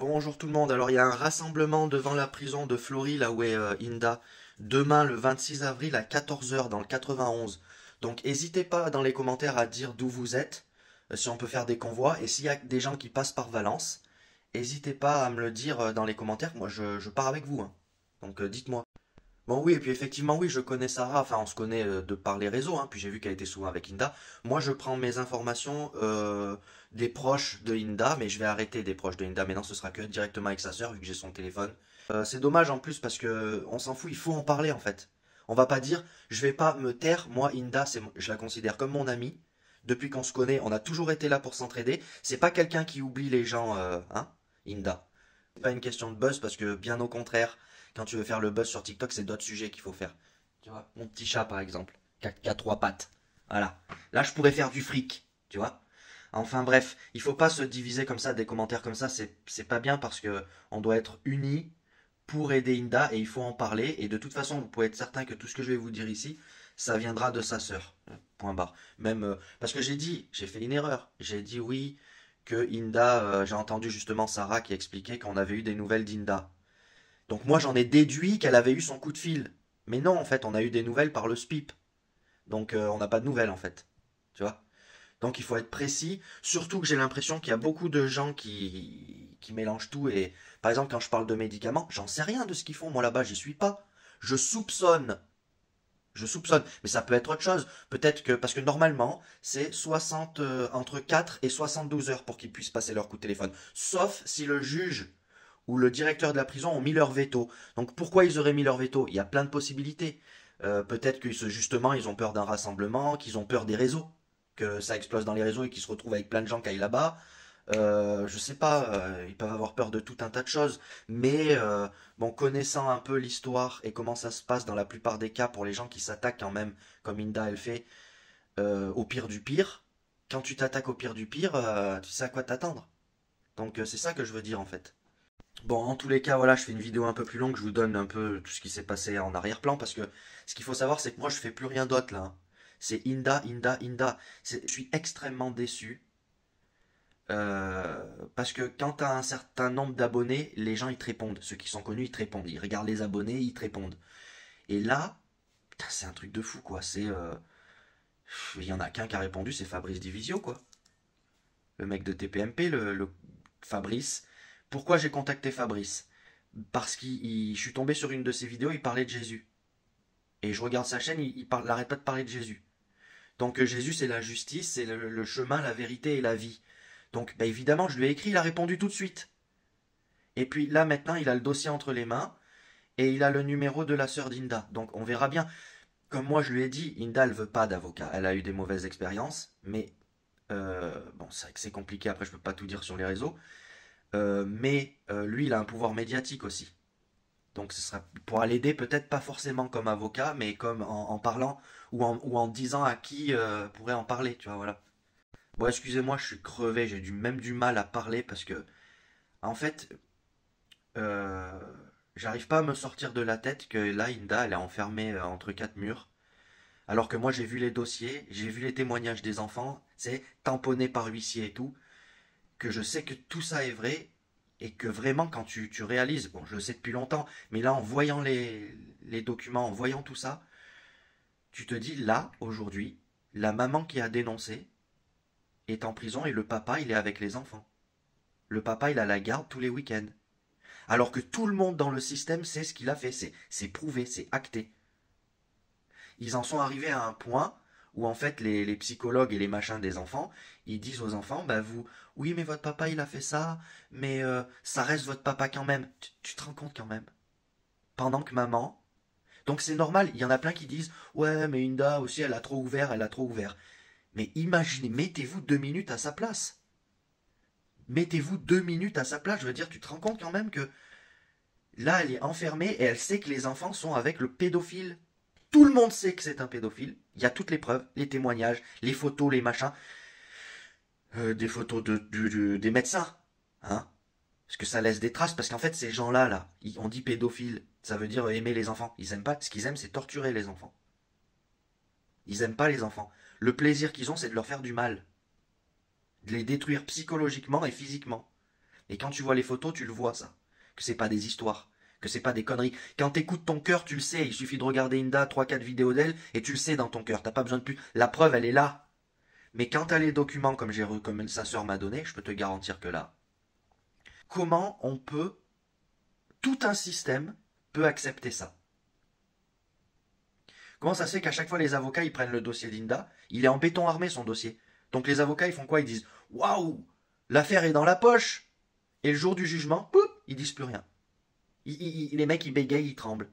Bonjour tout le monde. Alors il y a un rassemblement devant la prison de Flory, là où est Inda, demain le 26 avril à 14 heures dans le 91. Donc n'hésitez pas dans les commentaires à dire d'où vous êtes, si on peut faire des convois, et s'il y a des gens qui passent par Valence, n'hésitez pas à me le dire dans les commentaires. Moi je pars avec vous, hein. Donc dites-moi. Bon oui, et puis effectivement oui, je connais Sarah, enfin on se connaît de par les réseaux, hein, puis j'ai vu qu'elle était souvent avec Inda. Moi je prends mes informations des proches de Inda, mais je vais arrêter des proches de Inda, maintenant ce sera que directement avec sa sœur vu que j'ai son téléphone. C'est dommage en plus parce que on s'en fout, il faut en parler en fait. On va pas dire je vais pas me taire, moi Inda, je la considère comme mon amie. Depuis qu'on se connaît, on a toujours été là pour s'entraider. C'est pas quelqu'un qui oublie les gens, hein, Inda. C'est pas une question de buzz parce que bien au contraire, quand tu veux faire le buzz sur TikTok, c'est d'autres sujets qu'il faut faire. Tu vois, mon petit chat par exemple, qui a trois pattes. Voilà. Là, je pourrais faire du fric, tu vois. Enfin bref, il faut pas se diviser comme ça, des commentaires comme ça, c'est pas bien parce que on doit être unis pour aider Inda et il faut en parler. Et de toute façon, vous pouvez être certain que tout ce que je vais vous dire ici, ça viendra de sa sœur. Point barre. Même parce que j'ai fait une erreur. J'ai dit oui que Inda, j'ai entendu justement Sarah qui expliquait qu'on avait eu des nouvelles d'Inda. Donc moi j'en ai déduit qu'elle avait eu son coup de fil. Mais non, en fait, on a eu des nouvelles par le SPIP. Donc on n'a pas de nouvelles en fait. Tu vois. Donc il faut être précis. Surtout que j'ai l'impression qu'il y a beaucoup de gens qui mélangent tout. Et par exemple, quand je parle de médicaments, j'en sais rien de ce qu'ils font. Moi là-bas, j'y suis pas. Je soupçonne. Je soupçonne. Mais ça peut être autre chose. Peut-être que. Parce que normalement, c'est 60, entre 4 et 72 heures pour qu'ils puissent passer leur coup de téléphone. Sauf si le juge ou le directeur de la prison ont mis leur veto. Donc pourquoi ils auraient mis leur veto? Il y a plein de possibilités. Peut-être que justement ils ont peur d'un rassemblement, qu'ils ont peur des réseaux, que ça explose dans les réseaux et qu'ils se retrouvent avec plein de gens qui aillent là-bas. Je sais pas, ils peuvent avoir peur de tout un tas de choses, mais bon, connaissant un peu l'histoire et comment ça se passe dans la plupart des cas pour les gens qui s'attaquent quand même, comme Inda elle fait, au pire du pire, quand tu t'attaques au pire du pire, tu sais à quoi t'attendre. Donc c'est ça que je veux dire en fait. Bon, en tous les cas, voilà, je fais une vidéo un peu plus longue, je vous donne un peu tout ce qui s'est passé en arrière-plan, parce que ce qu'il faut savoir, c'est que moi, je fais plus rien d'autre, là, hein. C'est Inda, Inda, Inda. Je suis extrêmement déçu, parce que quand tu as un certain nombre d'abonnés, les gens, ils te répondent. Ceux qui sont connus, ils te répondent. Ils regardent les abonnés, ils te répondent. Et là, putain, c'est un truc de fou, quoi. Il y en a qu'un qui a répondu, c'est Fabrice Divisio, quoi. Le mec de TPMP, le Fabrice. Pourquoi j'ai contacté Fabrice? Parce que je suis tombé sur une de ses vidéos, il parlait de Jésus. Et je regarde sa chaîne, il n'arrête pas de parler de Jésus. Donc Jésus, c'est la justice, c'est le chemin, la vérité et la vie. Donc bah, évidemment, je lui ai écrit, il a répondu tout de suite. Et puis là, maintenant, il a le dossier entre les mains et il a le numéro de la sœur d'Inda. Donc on verra bien. Comme moi, je lui ai dit, Inda, elle veut pas d'avocat. Elle a eu des mauvaises expériences, mais bon, c'est vrai que c'est compliqué. Après, je peux pas tout dire sur les réseaux. Mais lui, il a un pouvoir médiatique aussi. Donc ce sera pour l'aider peut-être pas forcément comme avocat, mais comme en parlant ou en disant à qui pourrait en parler, tu vois, voilà. Bon, excusez-moi, je suis crevé, même du mal à parler parce que, en fait, euh, j'arrive pas à me sortir de la tête que là, Inda, elle est enfermée entre quatre murs. Alors que moi, j'ai vu les dossiers, j'ai vu les témoignages des enfants, c'est tamponné par huissier et tout, que je sais que tout ça est vrai et que vraiment quand tu réalises, bon je le sais depuis longtemps, mais là en voyant les documents, en voyant tout ça, tu te dis là, aujourd'hui, la maman qui a dénoncé est en prison et le papa il est avec les enfants. Le papa il a la garde tous les week-ends. Alors que tout le monde dans le système sait ce qu'il a fait, c'est prouvé, c'est acté. Ils en sont arrivés à un point où en fait les psychologues et les machins des enfants, ils disent aux enfants, bah vous, oui mais votre papa il a fait ça, mais ça reste votre papa quand même. Tu te rends compte quand même. Pendant que maman. Donc c'est normal, il y en a plein qui disent, ouais mais Inda aussi elle a trop ouvert, elle a trop ouvert. Mais imaginez, mettez-vous 2 minutes à sa place. Mettez-vous 2 minutes à sa place, je veux dire, tu te rends compte quand même que là elle est enfermée et elle sait que les enfants sont avec le pédophile. Tout le monde sait que c'est un pédophile. Il y a toutes les preuves, les témoignages, les photos, les machins. Des photos des médecins. Hein. Parce que ça laisse des traces. Parce qu'en fait, ces gens-là, on dit pédophile. Ça veut dire aimer les enfants. Ils aiment pas. Ce qu'ils aiment, c'est torturer les enfants. Ils aiment pas les enfants. Le plaisir qu'ils ont, c'est de leur faire du mal. De les détruire psychologiquement et physiquement. Et quand tu vois les photos, tu le vois ça. Que c'est pas des histoires. Que c'est pas des conneries. Quand t'écoutes ton cœur, tu le sais. Il suffit de regarder Inda, 3 4 vidéos d'elle, et tu le sais dans ton cœur. T'as pas besoin de plus. La preuve, elle est là. Mais quand t'as les documents comme sa sœur m'a donné, je peux te garantir que là, comment on peut, tout un système peut accepter ça? Comment ça se fait qu'à chaque fois les avocats ils prennent le dossier d'Inda, il est en béton armé son dossier. Donc les avocats ils font quoi? Ils disent waouh, l'affaire est dans la poche. Et le jour du jugement, poup, ils disent plus rien. Les mecs ils bégayent, ils tremblent.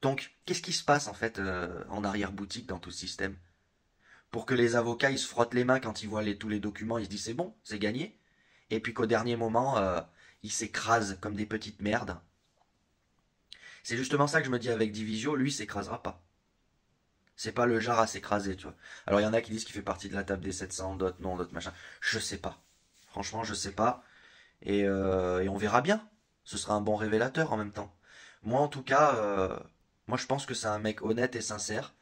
Donc qu'est-ce qui se passe en fait en arrière-boutique dans tout ce système? Pour que les avocats ils se frottent les mains quand ils voient tous les documents, ils se disent c'est bon, c'est gagné. Et puis qu'au dernier moment, ils s'écrasent comme des petites merdes. C'est justement ça que je me dis avec Divisio, lui il s'écrasera pas. C'est pas le genre à s'écraser, tu vois. Alors il y en a qui disent qu'il fait partie de la table des 700, d'autres non, d'autres machin. Je sais pas. Franchement, je sais pas. Et on verra bien. Ce sera un bon révélateur en même temps. Moi, en tout cas, moi je pense que c'est un mec honnête et sincère.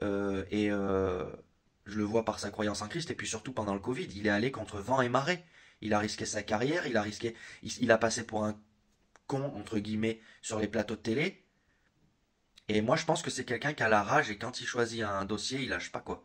Et je le vois par sa croyance en Christ. Et puis surtout pendant le Covid, il est allé contre vent et marée. Il a risqué sa carrière, il a passé pour un con entre guillemets sur les plateaux de télé. Et moi, je pense que c'est quelqu'un qui a la rage et quand il choisit un dossier, il lâche pas quoi.